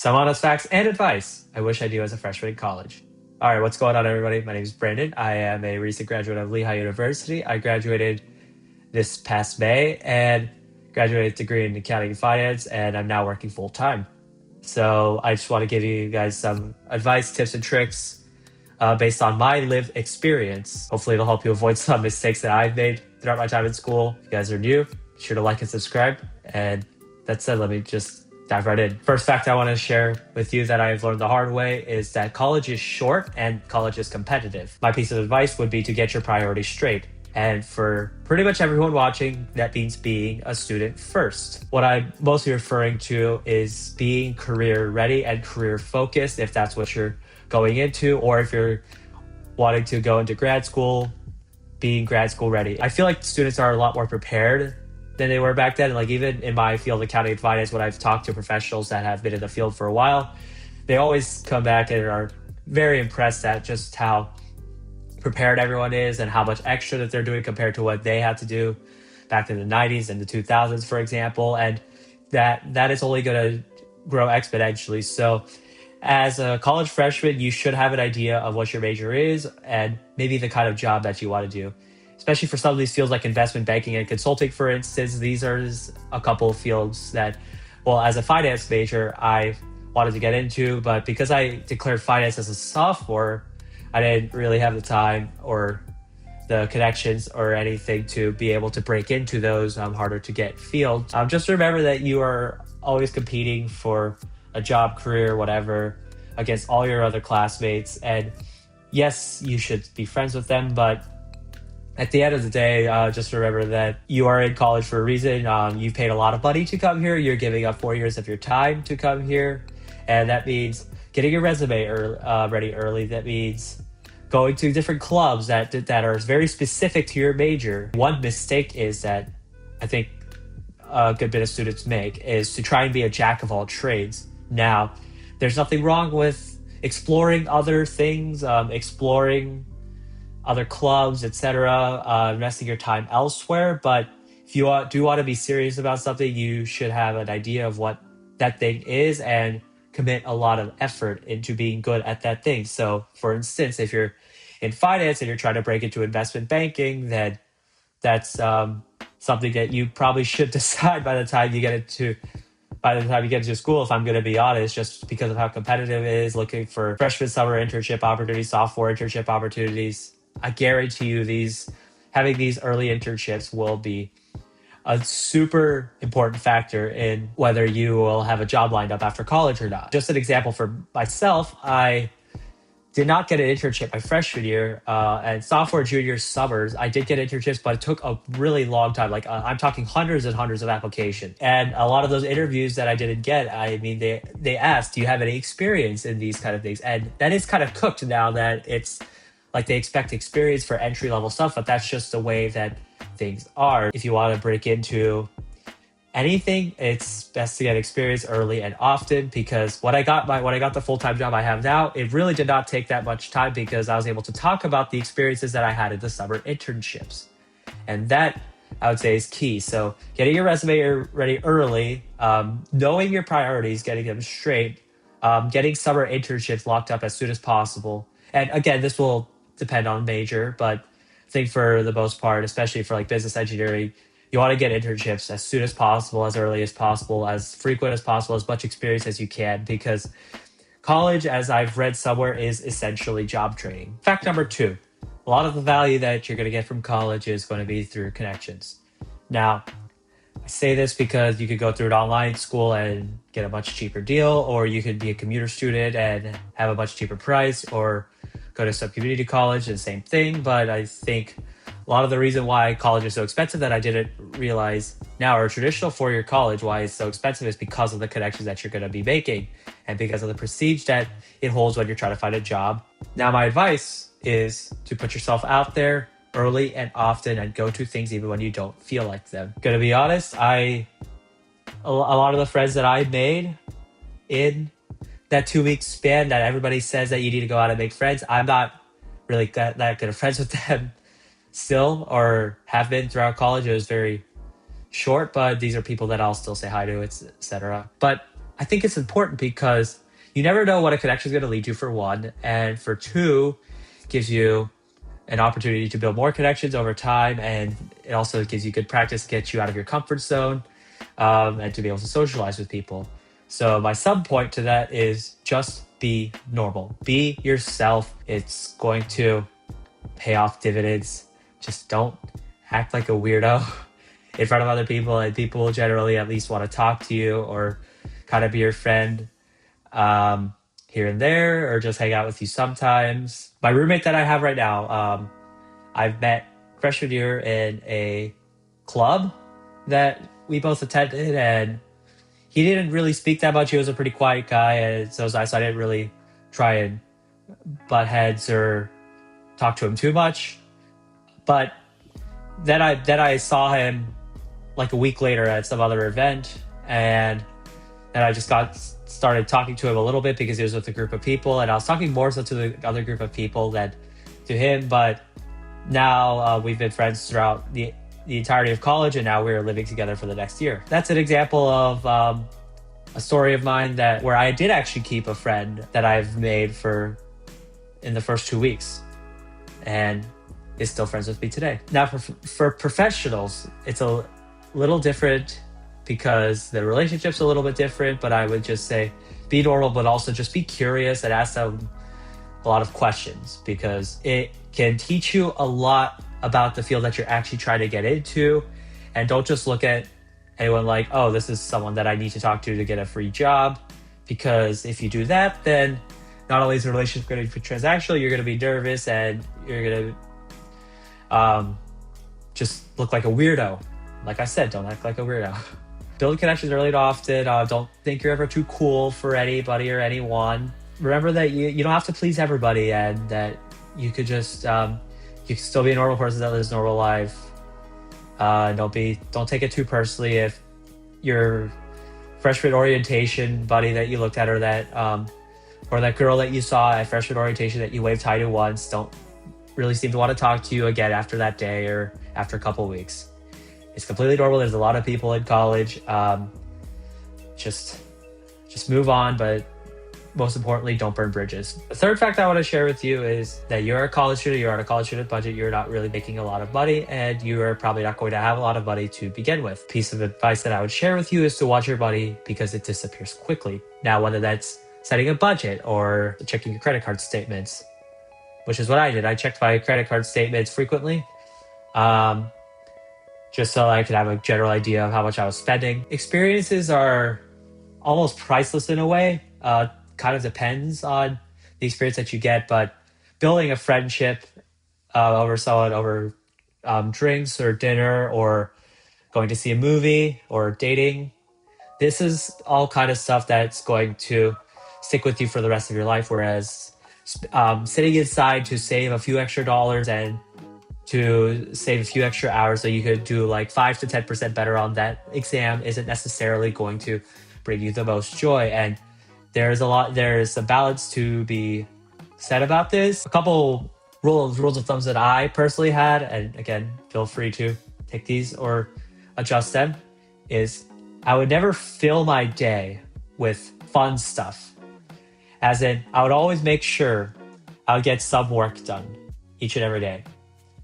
Some honest facts and advice I wish I knew as a freshman in college. All right, what's going on, everybody? My name is Brandon. I am a recent graduate of Lehigh University. I graduated this past May and graduated a degree in accounting and finance, and I'm now working full time. So I just want to give you guys some advice, tips, and tricks based on my lived experience. Hopefully, it'll help you avoid some mistakes that I've made throughout my time in school. If you guys are new, be sure to like and subscribe. And that said, let me just dive right in. First fact I want to share with you that I've learned the hard way is that college is short and college is competitive. My piece of advice would be to get your priorities straight. And for pretty much everyone watching, that means being a student first. What I'm mostly referring to is being career ready and career focused, if that's what you're going into, or if you're wanting to go into grad school, being grad school ready. I feel like students are a lot more prepared than they were back then. Like even in my field, accounting and finance, when I've talked to professionals that have been in the field for a while, they always come back and are very impressed at just how prepared everyone is and how much extra that they're doing compared to what they had to do back in the 90s and the 2000s, for example. And that is only going to grow exponentially. So as a college freshman, you should have an idea of what your major is and maybe the kind of job that you want to do. Especially for some of these fields like investment banking and consulting, for instance, these are a couple of fields that, well, as a finance major, I wanted to get into, but because I declared finance as a sophomore, I didn't really have the time or the connections or anything to be able to break into those harder to get fields. Just remember that you are always competing for a job, career, whatever, against all your other classmates. And yes, you should be friends with them, but at the end of the day, just remember that you are in college for a reason. You've paid a lot of money to come here. You're giving up 4 years of your time to come here. And that means getting your resume ready early. That means going to different clubs that are very specific to your major. One mistake is that I think a good bit of students make is to try and be a jack of all trades. Now, there's nothing wrong with exploring other things, exploring other clubs, etc., investing your time elsewhere. But if you do want to be serious about something, you should have an idea of what that thing is and commit a lot of effort into being good at that thing. So, for instance, if you're in finance and you're trying to break into investment banking, then that's something that you probably should decide by the time you get into school, if I'm going to be honest, just because of how competitive it is, looking for freshman summer internship opportunities, sophomore internship opportunities. I guarantee you having these early internships will be a super important factor in whether you will have a job lined up after college or not. Just an example for myself, I did not get an internship my freshman year, and sophomore, junior summers, I did get internships, but it took a really long time. Like I'm talking hundreds and hundreds of applications, and a lot of those interviews that I didn't get. I mean, they asked, "Do you have any experience in these kind of things?" And that is kind of cooked now that it's like they expect experience for entry level stuff, but that's just the way that things are. If you want to break into anything, it's best to get experience early and often, because when I got the full-time job I have now, it really did not take that much time because I was able to talk about the experiences that I had in the summer internships. And that I would say is key. So getting your resume ready early, knowing your priorities, getting them straight, getting summer internships locked up as soon as possible. And again, this will depend on major, but I think for the most part, especially for like business engineering, you want to get internships as soon as possible, as early as possible, as frequent as possible, as much experience as you can, because college, as I've read somewhere, is essentially job training. Fact number two, a lot of the value that you're going to get from college is going to be through connections. Now, I say this because you could go through an online school and get a much cheaper deal, or you could be a commuter student and have a much cheaper price, or go to some community college, the same thing. But I think a lot of the reason why college is so expensive that I didn't realize now, or a traditional four-year college, why it's so expensive is because of the connections that you're going to be making and because of the prestige that it holds when you're trying to find a job. Now, my advice is to put yourself out there early and often and go to things even when you don't feel like them. Going to be honest, a lot of the friends that I made in that 2 week span that everybody says that you need to go out and make friends, I'm not really that good of friends with them still, or have been throughout college. It was very short, but these are people that I'll still say hi to, etc. But I think it's important because you never know what a connection is going to lead to, for one, and for two, gives you an opportunity to build more connections over time, and it also gives you good practice to get you out of your comfort zone, and to be able to socialize with people. So my sub point to that is just be normal, be yourself. It's going to pay off dividends. Just don't act like a weirdo in front of other people, and people will generally at least want to talk to you or kind of be your friend, um, here and there, or just hang out with you sometimes. My roommate that I have right now, I've met freshman year in a club that we both attended, and he didn't really speak that much. He was a pretty quiet guy, and so I didn't really try and butt heads or talk to him too much. But then I saw him like a week later at some other event, and then I just got started talking to him a little bit because he was with a group of people, and I was talking more so to the other group of people than to him. But now we've been friends throughout the entirety of college, and now we're living together for the next year. That's an example of a story of mine that where I did actually keep a friend that I've made for in the first 2 weeks, and is still friends with me today. Now, for professionals, it's a little different because the relationship's a little bit different. But I would just say be normal, but also just be curious and ask them a lot of questions, because it can teach you a lot about the field that you're actually trying to get into. And don't just look at anyone like, oh, this is someone that I need to talk to get a free job. Because if you do that, then not only is the relationship going to be transactional, you're going to be nervous, and you're going to just look like a weirdo. Like I said, don't act like a weirdo. Build connections early and often. Don't think you're ever too cool for anybody or anyone. Remember that you don't have to please everybody, and that you could just you can still be a normal person that lives a normal life. Don't take it too personally if your freshman orientation buddy that you looked at, or that girl that you saw at freshman orientation that you waved hi to once, don't really seem to want to talk to you again after that day or after a couple of weeks. It's completely normal. There's a lot of people in college. Just move on, but most importantly, don't burn bridges. The third fact I want to share with you is that you're a college student, you're on a college student budget, you're not really making a lot of money, and you are probably not going to have a lot of money to begin with. Piece of advice that I would share with you is to watch your money, because it disappears quickly. Now, whether that's setting a budget or checking your credit card statements, which is what I did. I checked my credit card statements frequently, just so I could have a general idea of how much I was spending. Experiences are almost priceless in a way. Kind of depends on the experience that you get, but building a friendship over drinks or dinner, or going to see a movie or dating, this is all kind of stuff that's going to stick with you for the rest of your life. Whereas sitting inside to save a few extra dollars and to save a few extra hours so you could do like 5 to 10% better on that exam isn't necessarily going to bring you the most joy. And there's a balance to be said about this. A couple rules of thumbs that I personally had, and again, feel free to take these or adjust them, is I would never fill my day with fun stuff. As in, I would always make sure I would get some work done each and every day.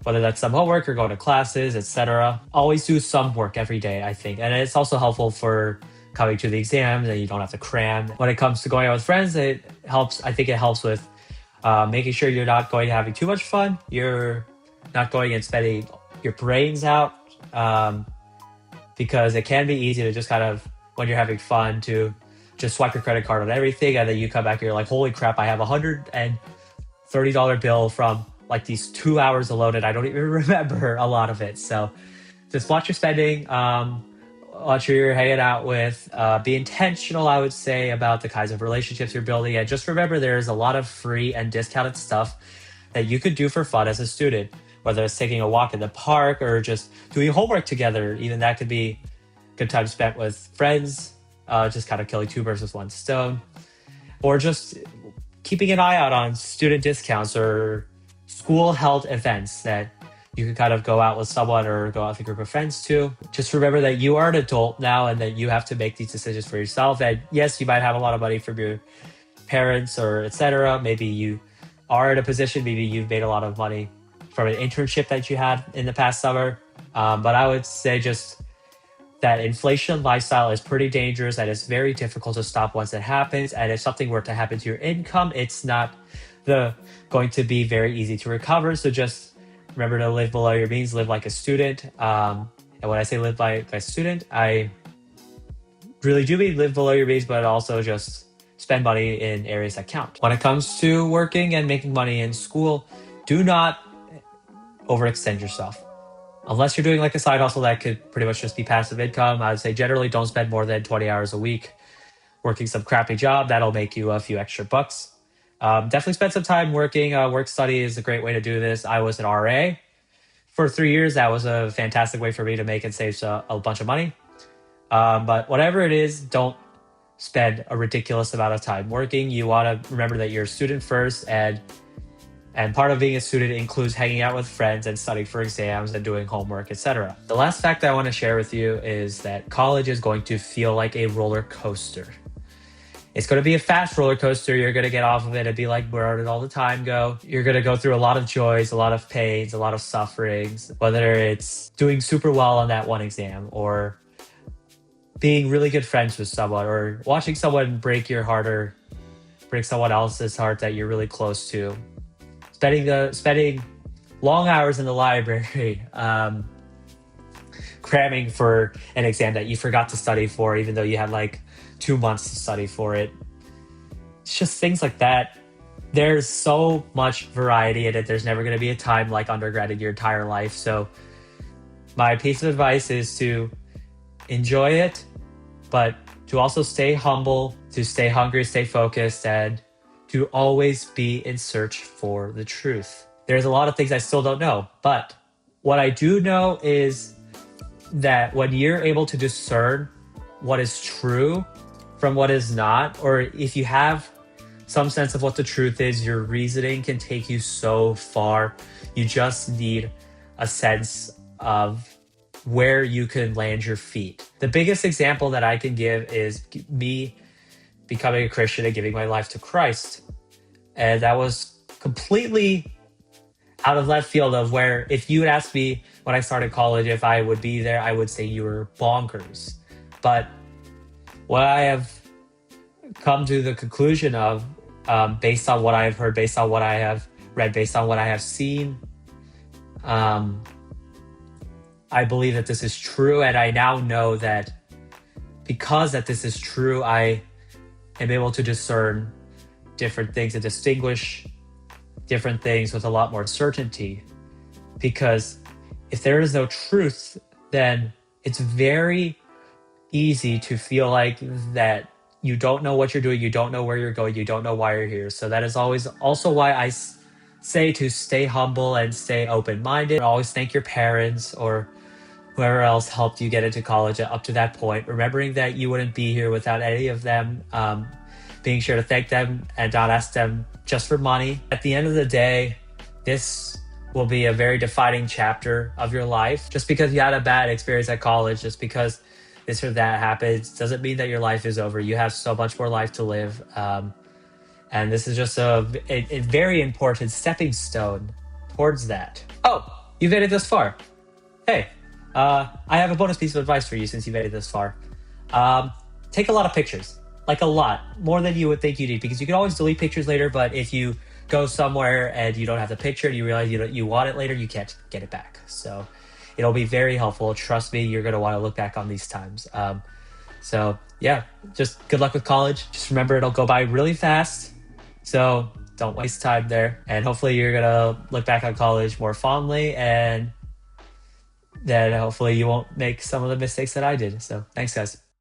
Whether that's some homework or going to classes, etc. Always do some work every day, I think. And it's also helpful for coming to the exams, and you don't have to cram. When it comes to going out with friends, it helps. I think it helps with making sure you're not going to having too much fun. You're not going and spending your brains out, because it can be easy to just kind of, when you're having fun, to just swipe your credit card on everything, and then you come back and you're like, holy crap, I have $130 bill from like these 2 hours alone, and I don't even remember a lot of it. So just watch your spending, watch who you're hanging out with, be intentional, I would say, about the kinds of relationships you're building. And just remember, there's a lot of free and discounted stuff that you could do for fun as a student, whether it's taking a walk in the park or just doing homework together. Even that could be good time spent with friends, just kind of killing two birds with one stone, or just keeping an eye out on student discounts or school held events that you can kind of go out with someone or go out with a group of friends too. Just remember that you are an adult now and that you have to make these decisions for yourself. And yes, you might have a lot of money from your parents or etc. Maybe you are in a position, maybe you've made a lot of money from an internship that you had in the past summer. But I would say just that inflation lifestyle is pretty dangerous and it's very difficult to stop once it happens. And if something were to happen to your income, it's not the going to be very easy to recover. So just remember to live below your means, live like a student. And when I say live like a student, I really do mean live below your means, but also just spend money in areas that count. When it comes to working and making money in school, do not overextend yourself. Unless you're doing like a side hustle that could pretty much just be passive income, I would say generally don't spend more than 20 hours a week working some crappy job. That'll make you a few extra bucks. Definitely spend some time working. Work study is a great way to do this. I was an RA for 3 years. That was a fantastic way for me to make and save a bunch of money. But whatever it is, don't spend a ridiculous amount of time working. You want to remember that you're a student first, and part of being a student includes hanging out with friends and studying for exams and doing homework, etc. The last fact I want to share with you is that college is going to feel like a roller coaster. It's going to be a fast roller coaster. You're going to get off of it and be like, where did all the time go? You're going to go through a lot of joys, a lot of pains, a lot of sufferings, whether it's doing super well on that one exam or being really good friends with someone or watching someone break your heart or break someone else's heart that you're really close to. Spending long hours in the library, cramming for an exam that you forgot to study for, even though you had like 2 months to study for it. It's just things like that. There's so much variety in it. There's never going to be a time like undergrad in your entire life. So my piece of advice is to enjoy it, but to also stay humble, to stay hungry, stay focused, and to always be in search for the truth. There's a lot of things I still don't know, but what I do know is that when you're able to discern what is true from what is not, or if you have some sense of what the truth is, your reasoning can take you so far. You just need a sense of where you can land your feet. The biggest example that I can give is me becoming a Christian and giving my life to Christ. And that was completely out of left field of where if you had asked me when I started college if I would be there, I would say you were bonkers. But what I have come to the conclusion of, based on what I have heard, based on what I have read, based on what I have seen, I believe that this is true. And I now know that because that this is true, I am able to discern different things and distinguish different things with a lot more certainty. Because if there is no truth, then it's very easy to feel like that you don't know what you're doing, you don't know where you're going, you don't know why you're here. So that is always also why I say to stay humble and stay open-minded. Always thank your parents or whoever else helped you get into college up to that point, remembering that you wouldn't be here without any of them, being sure to thank them and not ask them just for money. At the end of the day, this will be a very defining chapter of your life. Just because you had a bad experience at college, just because this or that happens, doesn't mean that your life is over. You have so much more life to live. And this is just a very important stepping stone towards that. Oh, you made it this far. Hey, I have a bonus piece of advice for you since you made it this far. Take a lot of pictures. Like a lot. More than you would think you need. Because you can always delete pictures later, but if you go somewhere and you don't have the picture and you realize you want it later, you can't get it back. So it'll be very helpful. Trust me, you're going to want to look back on these times. So yeah, just good luck with college. Just remember it'll go by really fast. So don't waste time there. And hopefully you're going to look back on college more fondly, and then hopefully you won't make some of the mistakes that I did. So thanks, guys.